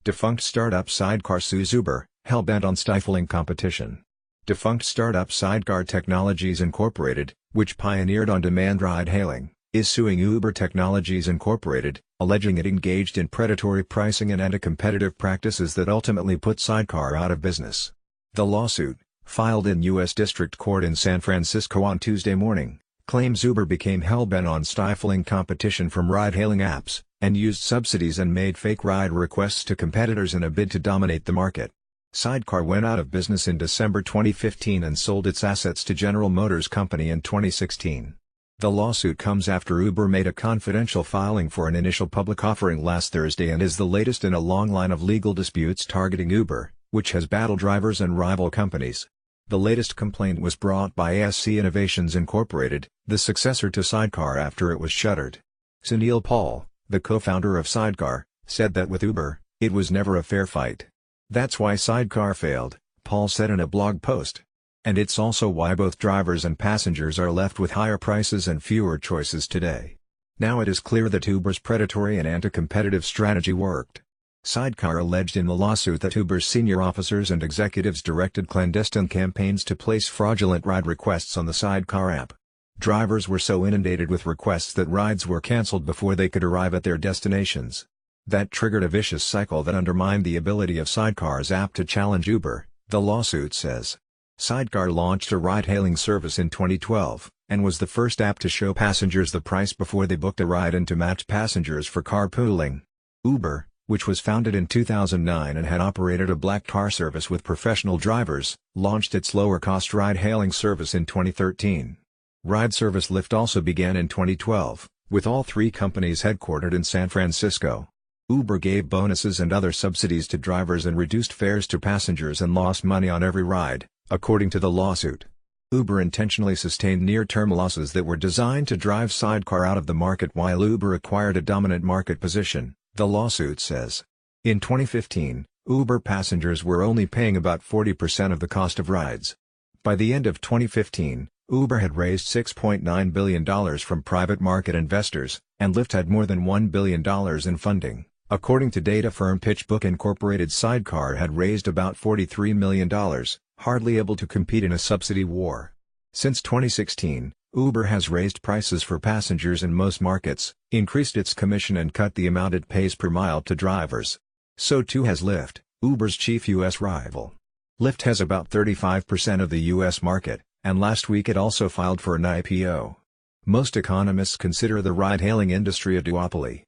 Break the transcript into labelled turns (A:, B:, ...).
A: Defunct startup Sidecar sues Uber, hell-bent on stifling competition. Defunct startup Sidecar Technologies Incorporated, which pioneered on-demand ride-hailing, is suing Uber Technologies Incorporated, alleging it engaged in predatory pricing and anti-competitive practices that ultimately put Sidecar out of business. The lawsuit, filed in U.S. District Court in San Francisco on Tuesday morning, claims Uber became hell-bent on stifling competition from ride-hailing apps, and used subsidies and made fake ride requests to competitors in a bid to dominate the market. Sidecar went out of business in December 2015 and sold its assets to General Motors Company in 2016. The lawsuit comes after Uber made a confidential filing for an initial public offering last Thursday and is the latest in a long line of legal disputes targeting Uber, which has battled drivers and rival companies. The latest complaint was brought by ASC Innovations Incorporated, the successor to Sidecar after it was shuttered. Sunil Paul, the co-founder of Sidecar, said that with Uber, it was never a fair fight. That's why Sidecar failed, Paul said in a blog post. And it's also why both drivers and passengers are left with higher prices and fewer choices today. Now it is clear that Uber's predatory and anti-competitive strategy worked. Sidecar alleged in the lawsuit that Uber's senior officers and executives directed clandestine campaigns to place fraudulent ride requests on the Sidecar app. Drivers were so inundated with requests that rides were cancelled before they could arrive at their destinations. That triggered a vicious cycle that undermined the ability of Sidecar's app to challenge Uber, the lawsuit says. Sidecar launched a ride-hailing service in 2012, and was the first app to show passengers the price before they booked a ride and to match passengers for carpooling. Uber, which was founded in 2009 and had operated a black car service with professional drivers, launched its lower-cost ride-hailing service in 2013. Ride service Lyft also began in 2012, with all three companies headquartered in San Francisco. Uber gave bonuses and other subsidies to drivers and reduced fares to passengers and lost money on every ride, according to the lawsuit. Uber intentionally sustained near-term losses that were designed to drive Sidecar out of the market while Uber acquired a dominant market position, the lawsuit says. In 2015, Uber passengers were only paying about 40% of the cost of rides. By the end of 2015, Uber had raised $6.9 billion from private market investors, and Lyft had more than $1 billion in funding. According to data firm PitchBook Incorporated, Sidecar had raised about $43 million, hardly able to compete in a subsidy war. Since 2016, Uber has raised prices for passengers in most markets, increased its commission and cut the amount it pays per mile to drivers. So too has Lyft, Uber's chief U.S. rival. Lyft has about 35% of the U.S. market, and last week it also filed for an IPO. Most economists consider the ride-hailing industry a duopoly,